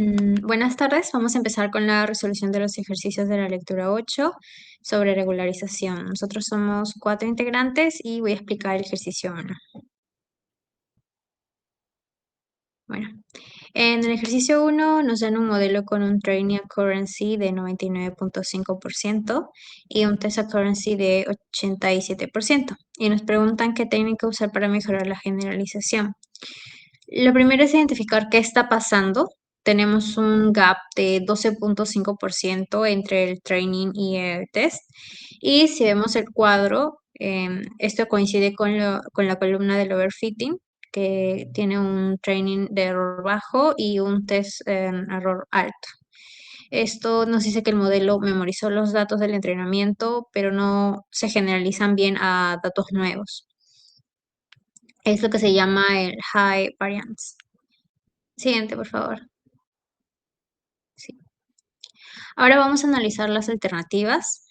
Buenas tardes, vamos a empezar con la resolución de los ejercicios de la lectura 8 sobre regularización. Nosotros somos 4 integrantes y voy a explicar el ejercicio 1. Bueno, en el ejercicio 1 nos dan un modelo con un training accuracy de 99.5% y un test accuracy de 87%. Y nos preguntan qué técnica usar para mejorar la generalización. Lo primero es identificar qué está pasando. Tenemos un gap de 12.5% entre el training y el test. Y si vemos el cuadro, esto coincide con la columna del overfitting, que tiene un training de error bajo y un test error alto. Esto nos dice que el modelo memorizó los datos del entrenamiento, pero no se generalizan bien a datos nuevos. Es lo que se llama el high variance. Siguiente, por favor. Sí. Ahora vamos a analizar las alternativas.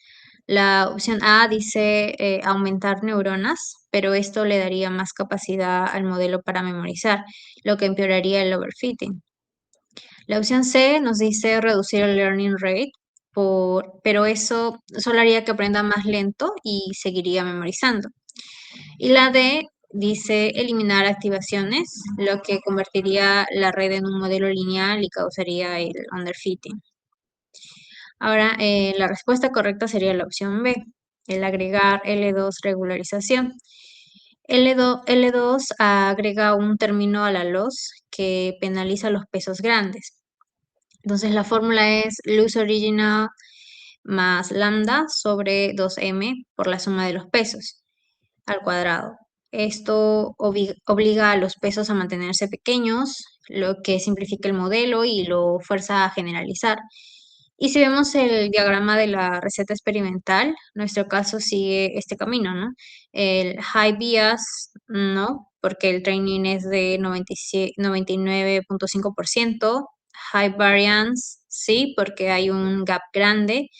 La opción A dice aumentar neuronas, pero esto le daría más capacidad al modelo para memorizar, lo que empeoraría el overfitting. La opción C nos dice reducir el learning rate, pero eso solo haría que aprenda más lento y seguiría memorizando. Y la D dice eliminar activaciones, lo que convertiría la red en un modelo lineal y causaría el underfitting. Ahora, la respuesta correcta sería la opción B, el agregar L2 regularización. L2 agrega un término a la loss que penaliza los pesos grandes. Entonces, la fórmula es luz original más lambda sobre 2m por la suma de los pesos al cuadrado. Esto obliga a los pesos a mantenerse pequeños, lo que simplifica el modelo y lo fuerza a generalizar. Y si vemos el diagrama de la receta experimental, nuestro caso sigue este camino, ¿no? El high bias, no, porque el training es de 99.5%. High variance, sí, porque hay un gap grande.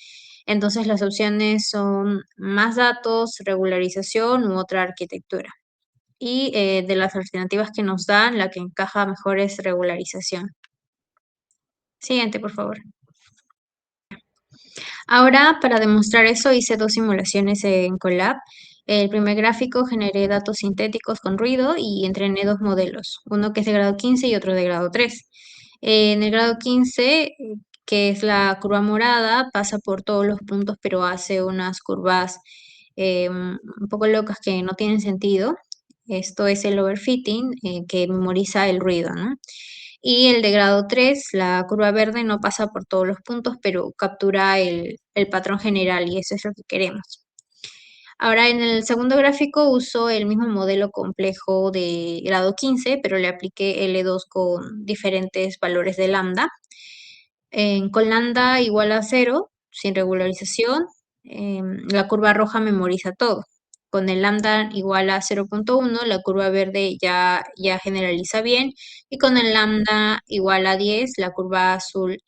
Entonces las opciones son más datos, regularización u otra arquitectura. Y de las alternativas que nos dan, la que encaja mejor es regularización. Siguiente, por favor. Ahora, para demostrar eso, hice dos simulaciones en Colab. El primer gráfico generé datos sintéticos con ruido y entrené dos modelos, uno que es de grado 15 y otro de grado 3. En el grado 15, que es la curva morada, pasa por todos los puntos, pero hace unas curvas un poco locas que no tienen sentido. Esto es el overfitting, que memoriza el ruido, ¿no? Y el de grado 3, la curva verde, no pasa por todos los puntos, pero captura el patrón general y eso es lo que queremos. Ahora, en el segundo gráfico uso el mismo modelo complejo de grado 15, pero le apliqué L2 con diferentes valores de lambda. Con lambda igual a 0, sin regularización, la curva roja memoriza todo. Con el lambda igual a 0.1, la curva verde ya generaliza bien. Y con el lambda igual a 10, la curva azul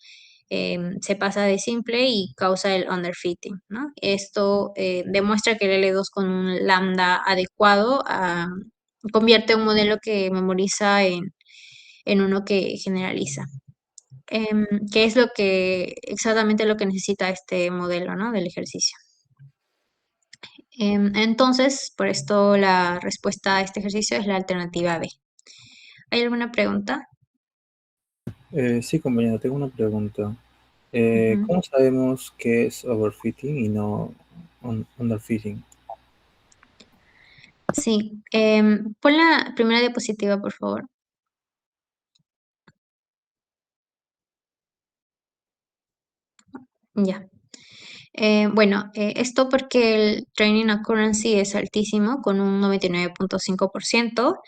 se pasa de simple y causa el underfitting, ¿no? Esto demuestra que el L2 con un lambda adecuado convierte un modelo que memoriza en uno que generaliza. ¿Qué es exactamente lo que necesita este modelo, ¿no? Del ejercicio? Entonces, por esto la respuesta a este ejercicio es la alternativa B. ¿Hay alguna pregunta? Sí, compañero, tengo una pregunta. Ujú. ¿Cómo sabemos qué es overfitting y no underfitting? Sí, pon la primera diapositiva, por favor. Ya. Bueno, esto porque el training accuracy es altísimo, con un 99.5%,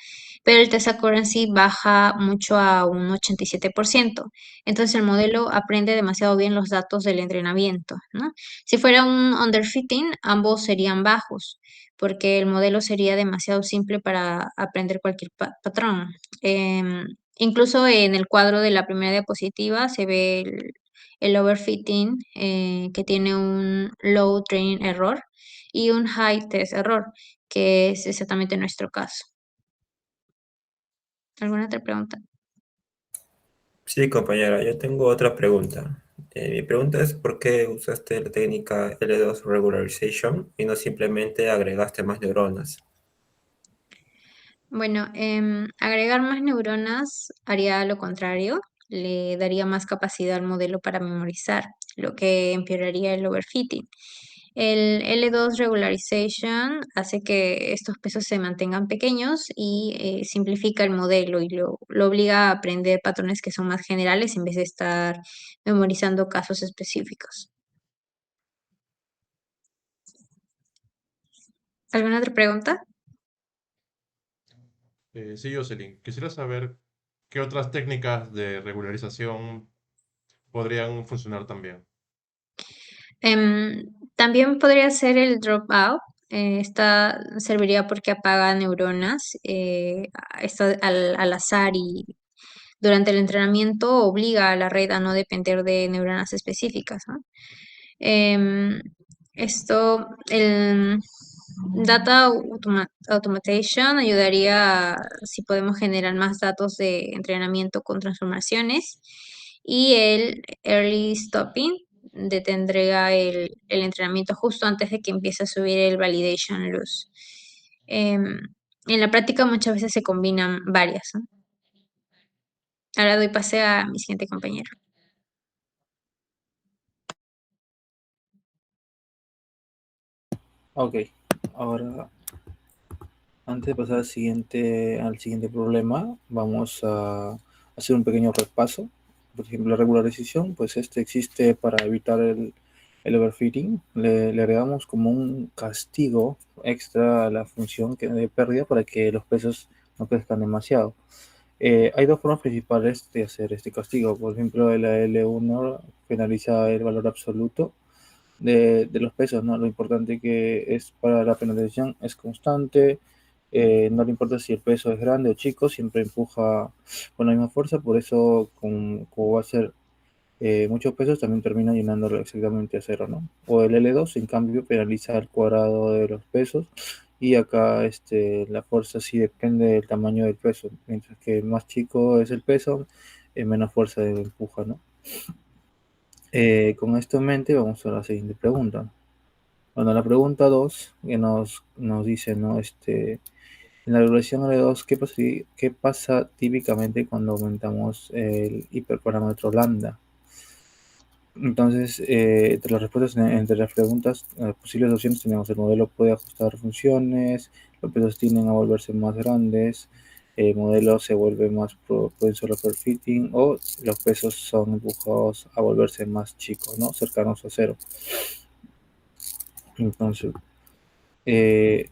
pero el test accuracy baja mucho a un 87%. Entonces el modelo aprende demasiado bien los datos del entrenamiento, ¿no? Si fuera un underfitting, ambos serían bajos, porque el modelo sería demasiado simple para aprender cualquier patrón. Incluso en el cuadro de la primera diapositiva se ve el overfitting, que tiene un low training error y un high test error, que es exactamente nuestro caso. ¿Alguna otra pregunta? Sí, compañera, yo tengo otra pregunta. Mi pregunta es ¿por qué usaste la técnica L2 Regularization y no simplemente agregaste más neuronas? Bueno, agregar más neuronas haría lo contrario, le daría más capacidad al modelo para memorizar, lo que empeoraría el overfitting. El L2 regularization hace que estos pesos se mantengan pequeños y simplifica el modelo y lo obliga a aprender patrones que son más generales en vez de estar memorizando casos específicos. ¿Alguna otra pregunta? Sí, Jocelyn, quisiera saber qué otras técnicas de regularización podrían funcionar también. También podría ser el dropout. Esta serviría porque apaga neuronas está al azar y durante el entrenamiento obliga a la red a no depender de neuronas específicas, ¿no? Em, el automation ayudaría si podemos generar más datos de entrenamiento con transformaciones y el early stopping detendría el entrenamiento justo antes de que empiece a subir el validation loss. Em, en la práctica muchas veces se combinan varias, ¿no? Ahora doy pase a mi siguiente compañero. Ok, ahora antes de pasar al siguiente problema, vamos a hacer un pequeño repaso. Por ejemplo, la regularización, pues este existe para evitar el overfitting. Le agregamos como un castigo extra a la función de pérdida para que los pesos no crezcan demasiado. Hay dos formas principales de hacer este castigo. Por ejemplo, la L1 penaliza el valor absoluto de los pesos, ¿no? Lo importante que es para la penalización es constante, no le importa si el peso es grande o chico, siempre empuja con la misma fuerza, por eso como va a ser muchos pesos, también termina llenándolo exactamente a cero, ¿no? O el L2, en cambio, penaliza el cuadrado de los pesos, y acá la fuerza sí depende del tamaño del peso, mientras que más chico es el peso, menos fuerza empuja, ¿no? Con esto en mente, vamos a la siguiente pregunta. Bueno, la pregunta 2 que nos dice, ¿no? En la regulación L2, ¿qué pasa típicamente cuando aumentamos el hiperparámetro lambda? Entonces, entre las respuestas, entre las preguntas, las posibles opciones tenemos el modelo puede ajustar funciones, los pesos tienden a volverse más grandes, el modelo se vuelve más propenso al overfitting o los pesos son empujados a volverse más chicos, ¿no? Cercanos a cero. Entonces, Eh,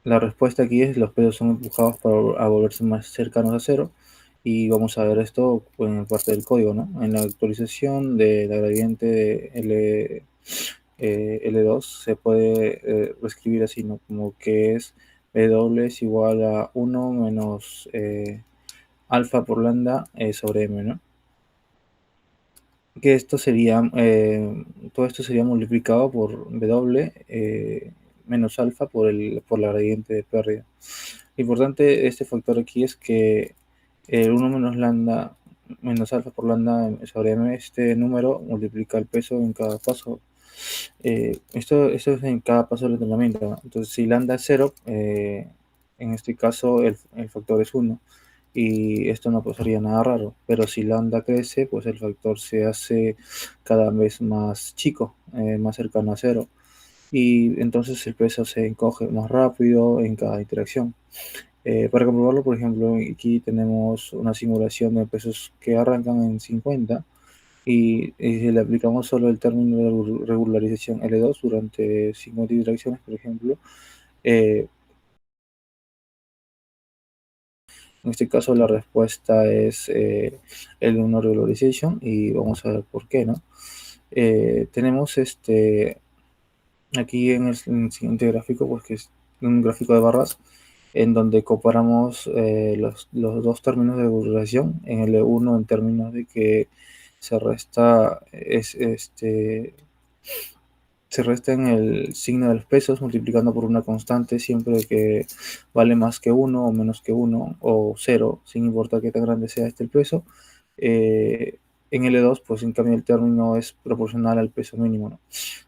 la respuesta aquí es los pesos son empujados a volverse más cercanos a cero, y vamos a ver esto en parte del código, ¿no? En la actualización de la gradiente de L2 se puede reescribir así, ¿no? Como que es W es igual a 1 menos alfa por lambda sobre m, ¿no? Que esto sería, todo esto sería multiplicado por W menos alfa por la gradiente de pérdida. Lo importante de este factor aquí es que el 1 menos lambda menos alfa por lambda sobre m, este número multiplica el peso en cada paso. Esto es en cada paso del entrenamiento, ¿no? Entonces, si lambda es 0, en este caso el factor es 1 y esto no pasaría nada raro, pero si lambda crece, pues el factor se hace cada vez más chico, más cercano a 0, y entonces el peso se encoge más rápido en cada interacción. Para comprobarlo, por ejemplo, aquí tenemos una simulación de pesos que arrancan en 50, y si le aplicamos solo el término de regularización L2 durante 50 interacciones, por ejemplo, eh, en este caso la respuesta es el 1 regularization, y vamos a ver por qué, ¿no? Tenemos aquí en el siguiente gráfico, pues que es un gráfico de barras en donde comparamos los dos términos de regularización. En el L1 en términos de que se resta se resta en el signo de los pesos multiplicando por una constante siempre que vale más que 1 o menos que 1 o 0, sin importar qué tan grande sea el peso. En L2, pues en cambio el término es proporcional al peso mínimo, ¿no?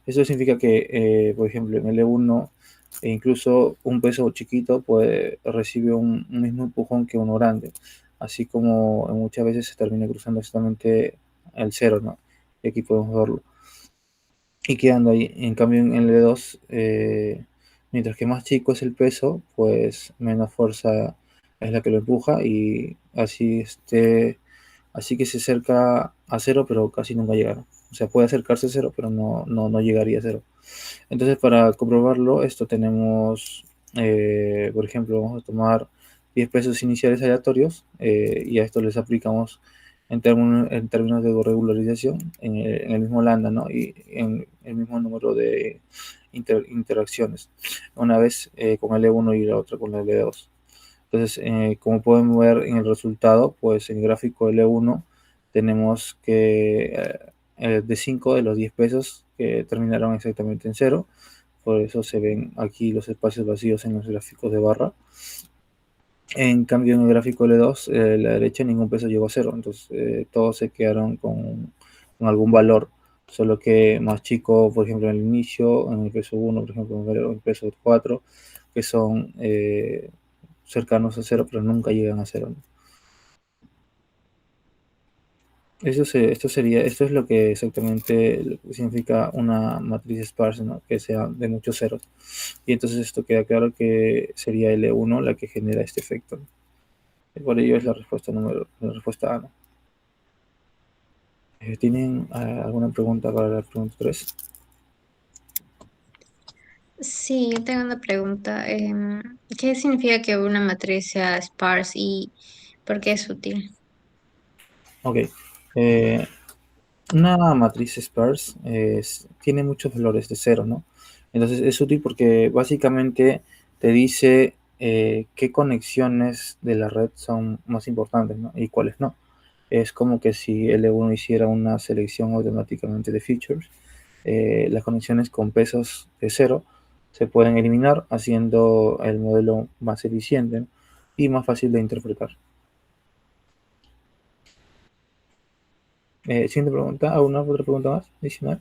Eso significa que, por ejemplo, en L1, incluso un peso chiquito puede recibir un mismo empujón que uno grande, así como muchas veces se termina cruzando exactamente el cero, ¿no? Y aquí podemos verlo. Y quedando ahí, en cambio en L2, mientras que más chico es el peso, pues menos fuerza es la que lo empuja y así que se acerca a cero, pero casi nunca llegará. O sea, puede acercarse a cero, pero no llegaría a cero. Entonces, para comprobarlo, esto tenemos, por ejemplo, vamos a tomar 10 pesos iniciales aleatorios y a esto les aplicamos en términos de regularización en el mismo lambda, ¿no? Y en el mismo número de interacciones. Una vez con L1 y la otra con L2. Entonces, como pueden ver en el resultado, pues en el gráfico L1 tenemos que de 5 de los 10 pesos que terminaron exactamente en cero. Por eso se ven aquí los espacios vacíos en los gráficos de barra. En cambio, en el gráfico L2, la derecha ningún peso llegó a cero. Entonces, todos se quedaron con algún valor. Solo que más chico, por ejemplo, en el inicio, en el peso 1, por ejemplo, en el peso 4, que son cercanos a cero, pero nunca llegan a cero, ¿no? Esto es lo que exactamente significa una matriz sparsa, ¿no? Que sea de muchos ceros. Y entonces esto queda claro que sería L1 la que genera este efecto, ¿no? Y por ello es la respuesta A, ¿no? ¿Tienen alguna pregunta para la pregunta 3? Sí, yo tengo una pregunta. ¿Qué significa que una matriz sea sparse y por qué es útil? Ok. Eh, una matriz sparse tiene muchos valores de cero, ¿no? Entonces es útil porque básicamente te dice qué conexiones de la red son más importantes, ¿no? Y cuáles no. Es como que si L1 hiciera una selección automáticamente de features, las conexiones con pesos de cero se pueden eliminar haciendo el modelo más eficiente, ¿no? Y más fácil de interpretar. Siguiente pregunta, ¿alguna otra pregunta más adicional?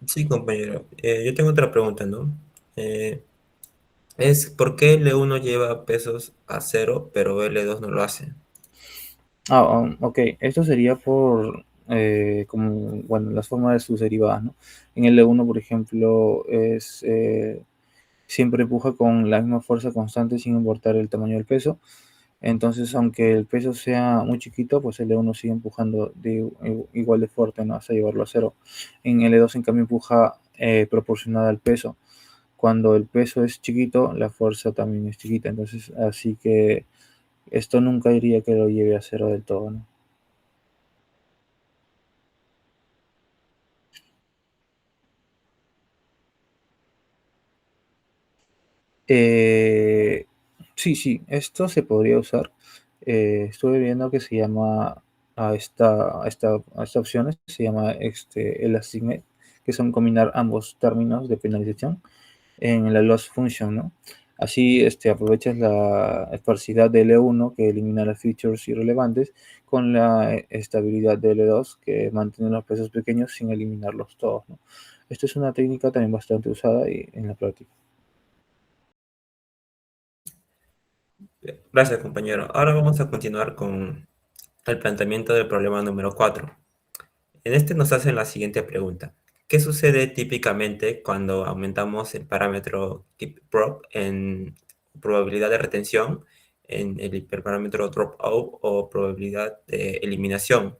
Sí, compañero. Yo tengo otra pregunta, ¿no? Eh, es ¿por qué L1 lleva pesos a cero, pero L2 no lo hace? Ok, esto sería por como, bueno, las formas de sus derivadas, ¿no? En el L1, por ejemplo, siempre empuja con la misma fuerza constante sin importar el tamaño del peso. Entonces, aunque el peso sea muy chiquito, pues el L1 sigue empujando igual de fuerte, ¿no? Hasta llevarlo a cero. En L2, en cambio, empuja proporcionada al peso. Cuando el peso es chiquito, la fuerza también es chiquita. Entonces, así que esto nunca diría que lo lleve a cero del todo, ¿no? Eh, sí, esto se podría usar. Estuve viendo que se llama a esta opción, se llama Elasticnet, que son combinar ambos términos de penalización en la loss function, ¿no? Así aprovechas la esparcidad de L1 que elimina las features irrelevantes con la estabilidad de L2 que mantiene los pesos pequeños sin eliminarlos todos, ¿no? Esto es una técnica también bastante usada en la práctica. Gracias, compañero. Ahora vamos a continuar con el planteamiento del problema número 4. En este nos hacen la siguiente pregunta. ¿Qué sucede típicamente cuando aumentamos el parámetro keepProp en probabilidad de retención, en el hiperparámetro dropout o probabilidad de eliminación?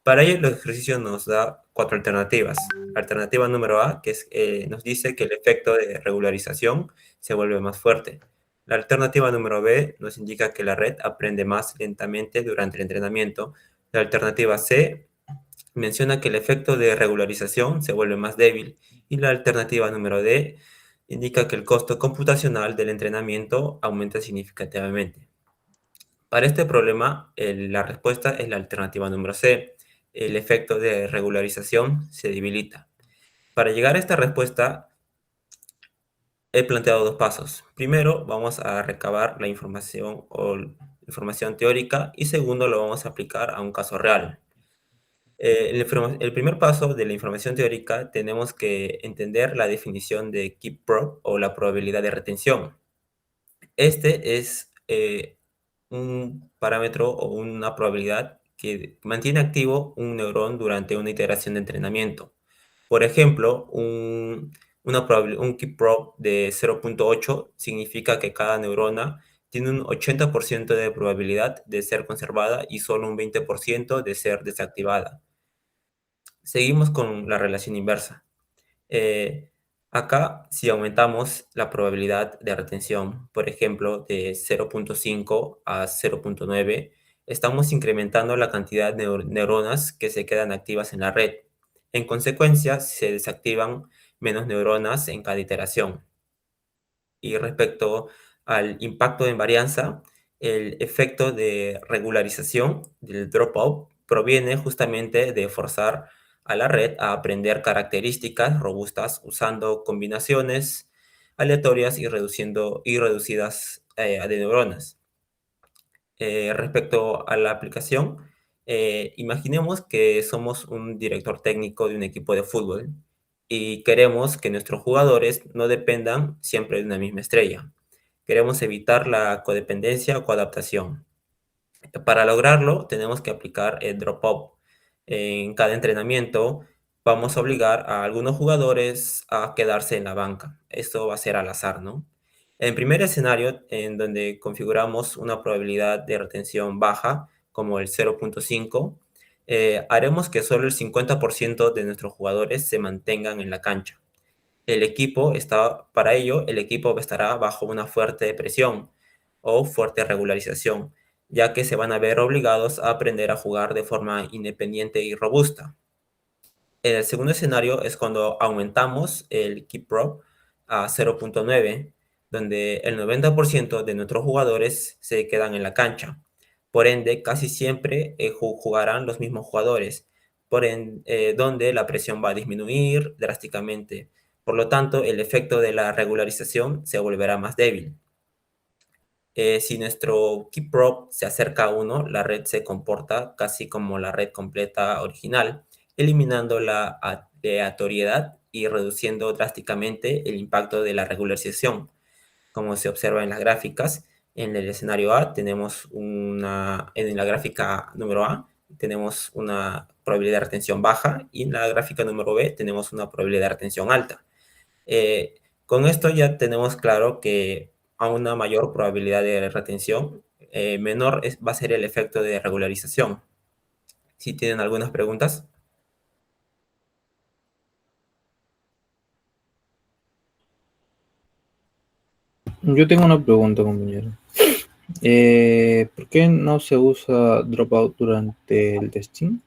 Para ello, el ejercicio nos da 4 alternativas. Alternativa número A, que nos dice que el efecto de regularización se vuelve más fuerte. La alternativa número B nos indica que la red aprende más lentamente durante el entrenamiento. La alternativa C menciona que el efecto de regularización se vuelve más débil. Y la alternativa número D indica que el costo computacional del entrenamiento aumenta significativamente. Para este problema, la respuesta es la alternativa número C. El efecto de regularización se debilita. Para llegar a esta respuesta, he planteado dos pasos. Primero, vamos a recabar la información o información teórica, y segundo, lo vamos a aplicar a un caso real. El primer paso de la información teórica tenemos que entender la definición de keep prop o la probabilidad de retención. Este es un parámetro o una probabilidad que mantiene activo un neurón durante una iteración de entrenamiento. Por ejemplo, un keep prop de 0.8 significa que cada neurona tiene un 80% de probabilidad de ser conservada y solo un 20% de ser desactivada. Seguimos con la relación inversa. Eh, Acá, si aumentamos la probabilidad de retención, por ejemplo, de 0.5 a 0.9, estamos incrementando la cantidad de neuronas que se quedan activas en la red. En consecuencia, se desactivan menos neuronas en cada iteración. Y respecto al impacto de varianza, el efecto de regularización del dropout proviene justamente de forzar a la red a aprender características robustas usando combinaciones aleatorias y reducidas de neuronas. Respecto a la aplicación, imaginemos que somos un director técnico de un equipo de fútbol y queremos que nuestros jugadores no dependan siempre de una misma estrella. Queremos evitar la codependencia o coadaptación. Para lograrlo, tenemos que aplicar el drop-off. En cada entrenamiento, vamos a obligar a algunos jugadores a quedarse en la banca. Esto va a ser al azar, ¿no? En primer escenario, en donde configuramos una probabilidad de retención baja, como el 0.5, haremos que solo el 50% de nuestros jugadores se mantengan en la cancha. Para ello, el equipo estará bajo una fuerte presión o fuerte regularización, ya que se van a ver obligados a aprender a jugar de forma independiente y robusta. El segundo escenario es cuando aumentamos el keep prop a 0.9, donde el 90% de nuestros jugadores se quedan en la cancha. Por ende, casi siempre jugarán los mismos jugadores, donde la presión va a disminuir drásticamente. Por lo tanto, el efecto de la regularización se volverá más débil. Si nuestro keep prop se acerca a 1, la red se comporta casi como la red completa original, eliminando la aleatoriedad y reduciendo drásticamente el impacto de la regularización. Como se observa en las gráficas, en el escenario A en la gráfica número A tenemos una probabilidad de retención baja y en la gráfica número B tenemos una probabilidad de retención alta. Con esto ya tenemos claro que a una mayor probabilidad de retención, menor va a ser el efecto de regularización. Si tienen algunas preguntas. Yo tengo una pregunta, compañero. ¿Por qué no se usa dropout durante el testing?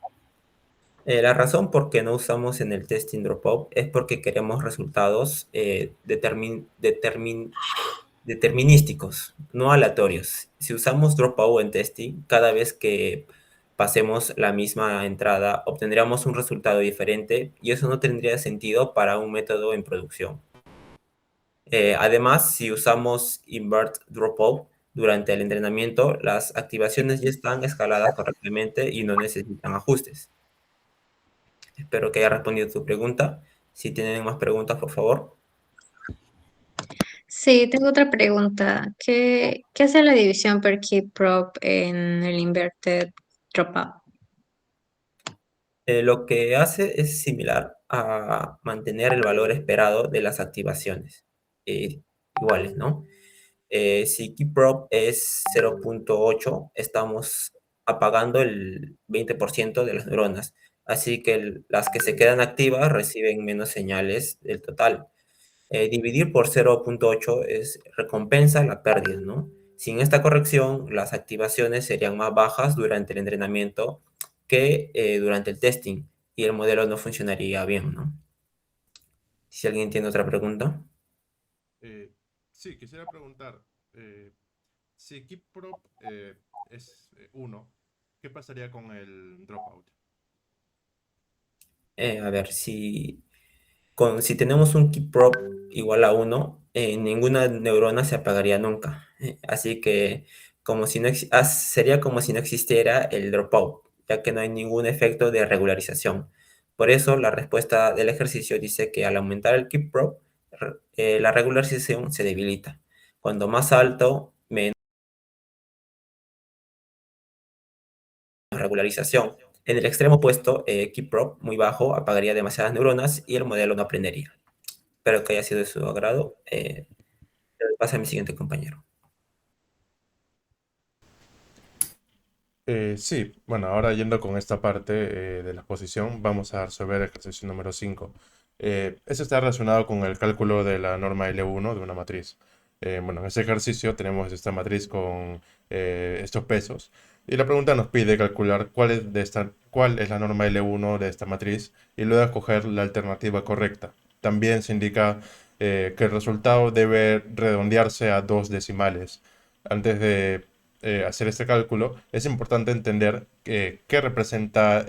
La razón por qué no usamos en el testing dropout es porque queremos resultados determinísticos, no aleatorios. Si usamos dropout en testing, cada vez que pasemos la misma entrada, obtendríamos un resultado diferente y eso no tendría sentido para un método en producción. Además, si usamos invert dropout durante el entrenamiento, las activaciones ya están escaladas correctamente y no necesitan ajustes. Espero que haya respondido tu pregunta. Si tienen más preguntas, por favor. Sí, tengo otra pregunta. ¿Qué hace la división per keep prop en el inverted dropout? Lo que hace es similar a mantener el valor esperado de las activaciones iguales, ¿no? Si KeyProp es 0.8, estamos apagando el 20% de las neuronas, así que las que se quedan activas reciben menos señales del total. Dividir por 0.8 recompensa la pérdida, ¿no? Sin esta corrección, las activaciones serían más bajas durante el entrenamiento que durante el testing y el modelo no funcionaría bien, ¿no? Si alguien tiene otra pregunta. Sí, quisiera preguntar, si keep prop es 1, ¿qué pasaría con el dropout? A ver, si tenemos un keep prop igual a 1, ninguna neurona se apagaría nunca. Así que sería como si no existiera el dropout, ya que no hay ningún efecto de regularización. Por eso, la respuesta del ejercicio dice que al aumentar el keep prop, la regularización se debilita. Cuando más alto, menos regularización. En el extremo opuesto, keep prop muy bajo apagaría demasiadas neuronas y el modelo no aprendería. Espero que haya sido de su agrado. Pasa a mi siguiente compañero. Sí, bueno, ahora yendo con esta parte de la exposición, vamos a resolver el ejercicio número 5. Este está relacionado con el cálculo de la norma L1 de una matriz. Bueno, en este ejercicio tenemos esta matriz con estos pesos y la pregunta nos pide calcular cuál es la norma L1 de esta matriz y luego escoger la alternativa correcta. También se indica que el resultado debe redondearse a dos decimales. Antes de hacer este cálculo, es importante entender qué representa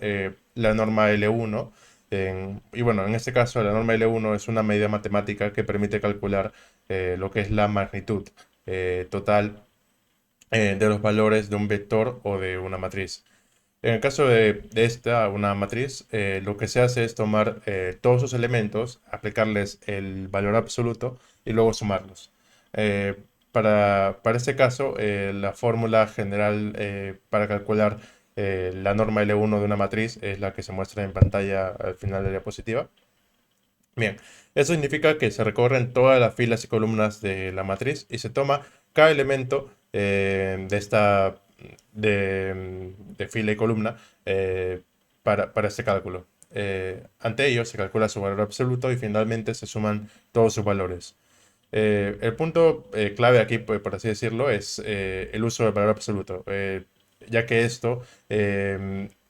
la norma L1. Y bueno, en este caso la norma L1 es una medida matemática que permite calcular lo que es la magnitud total de los valores de un vector o de una matriz. En el caso de esta, una matriz, lo que se hace es tomar todos sus elementos, aplicarles el valor absoluto y luego sumarlos. Eh, para este caso, la fórmula general para calcular la norma L1 de una matriz es la que se muestra en pantalla al final de la diapositiva. Bien, eso significa que se recorren todas las filas y columnas de la matriz y se toma cada elemento de fila y columna para este cálculo. Ante ello se calcula su valor absoluto y finalmente se suman todos sus valores. El punto clave aquí, por así decirlo, es el uso del valor absoluto, ya que esto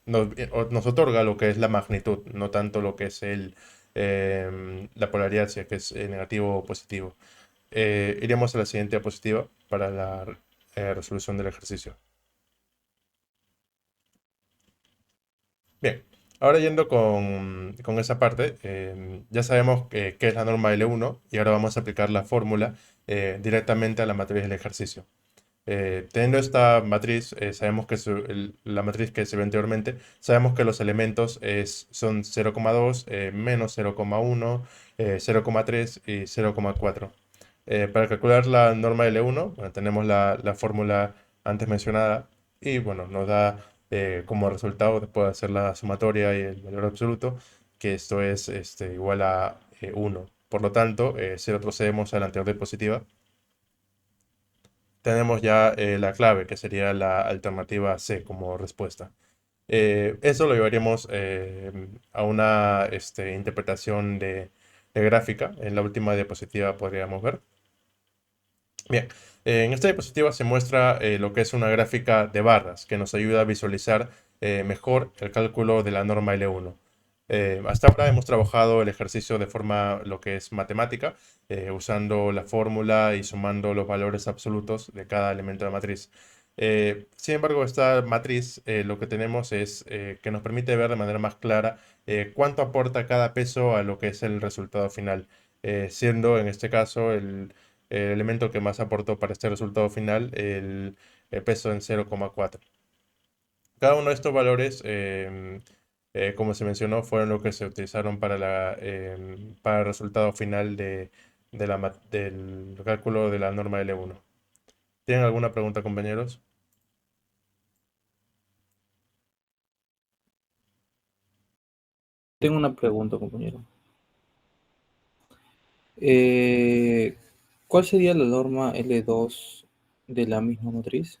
nos otorga lo que es la magnitud, no tanto lo que es la polaridad, si es que es negativo o positivo. Iremos a la siguiente diapositiva para la resolución del ejercicio. Bien, ahora yendo con esa parte, ya sabemos qué es la norma L1 y ahora vamos a aplicar la fórmula directamente a la matriz del ejercicio. Teniendo esta matriz, sabemos que la matriz que se ve anteriormente, sabemos que los elementos son 0,2, menos 0,1, 0,3 y 0,4. Para calcular la norma L1, bueno, tenemos la fórmula antes mencionada y bueno, nos da como resultado, después de hacer la sumatoria y el valor absoluto, que esto es igual a 1. Por lo tanto, si retrocedemos a la anterior diapositiva, tenemos ya la clave, que sería la alternativa C como respuesta. Eso lo llevaríamos a una interpretación de gráfica. En la última diapositiva podríamos ver. Bien, en esta diapositiva se muestra lo que es una gráfica de barras que nos ayuda a visualizar mejor el cálculo de la norma L1. Hasta ahora hemos trabajado el ejercicio de forma lo que es matemática, usando la fórmula y sumando los valores absolutos de cada elemento de la matriz. Sin embargo, esta matriz lo que tenemos es que nos permite ver de manera más clara cuánto aporta cada peso a lo que es el resultado final, siendo en este caso el elemento que más aportó para este resultado final el peso en 0,4. Cada uno de estos valores, como se mencionó, fueron lo que se utilizaron para el resultado final del cálculo de la norma L1. ¿Tienen alguna pregunta, compañeros? Tengo una pregunta, compañero. ¿Cuál sería la norma L2 de la misma matriz?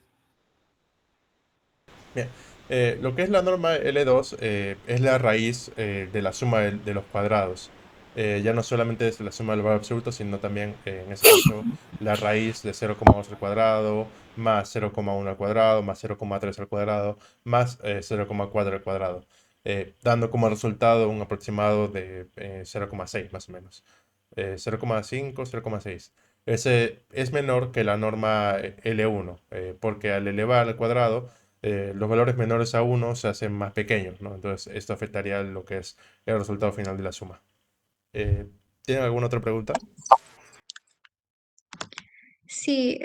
Bien, lo que es la norma L2 es la raíz de la suma de los cuadrados. Ya no solamente es la suma del valor absoluto, sino también, en ese caso, la raíz de 0,2 al cuadrado, más 0,1 al cuadrado, más 0,3 al cuadrado, más 0,4 al cuadrado, dando como resultado un aproximado de 0,6 más o menos. 0,5, 0,6. Ese es menor que la norma L1, porque al elevar al cuadrado, los valores menores a 1 se hacen más pequeños, ¿no? Entonces, esto afectaría lo que es el resultado final de la suma. ¿Tienen alguna otra pregunta? Sí,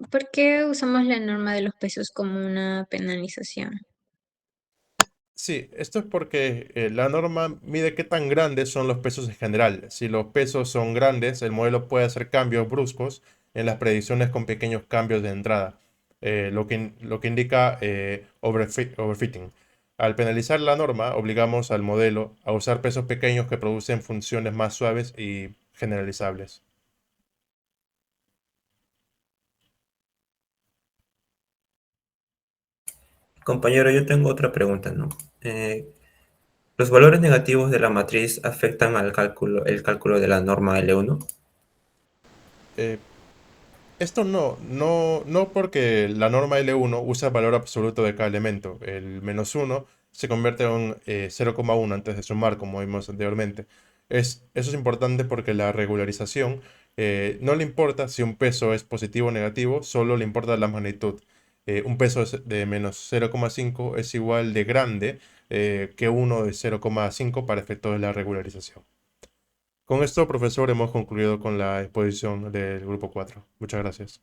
¿por qué usamos la norma de los pesos como una penalización? Sí, esto es porque la norma mide qué tan grandes son los pesos en general. Si los pesos son grandes, el modelo puede hacer cambios bruscos en las predicciones con pequeños cambios de entrada, lo que indica overfitting. Al penalizar la norma, obligamos al modelo a usar pesos pequeños que producen funciones más suaves y generalizables. Compañero, yo tengo otra pregunta, ¿no? ¿Los valores negativos de la matriz afectan al cálculo, el cálculo de la norma L1? Eh, Esto no porque la norma L1 usa el valor absoluto de cada elemento. El -1 se convierte en 0,1 antes de sumar, como vimos anteriormente. Eso es importante porque la regularización no le importa si un peso es positivo o negativo, solo le importa la magnitud. Un peso de -0,5 es igual de grande que uno de 0,5 para efectos de la regularización. Con esto, profesor, hemos concluido con la exposición del grupo 4. Muchas gracias.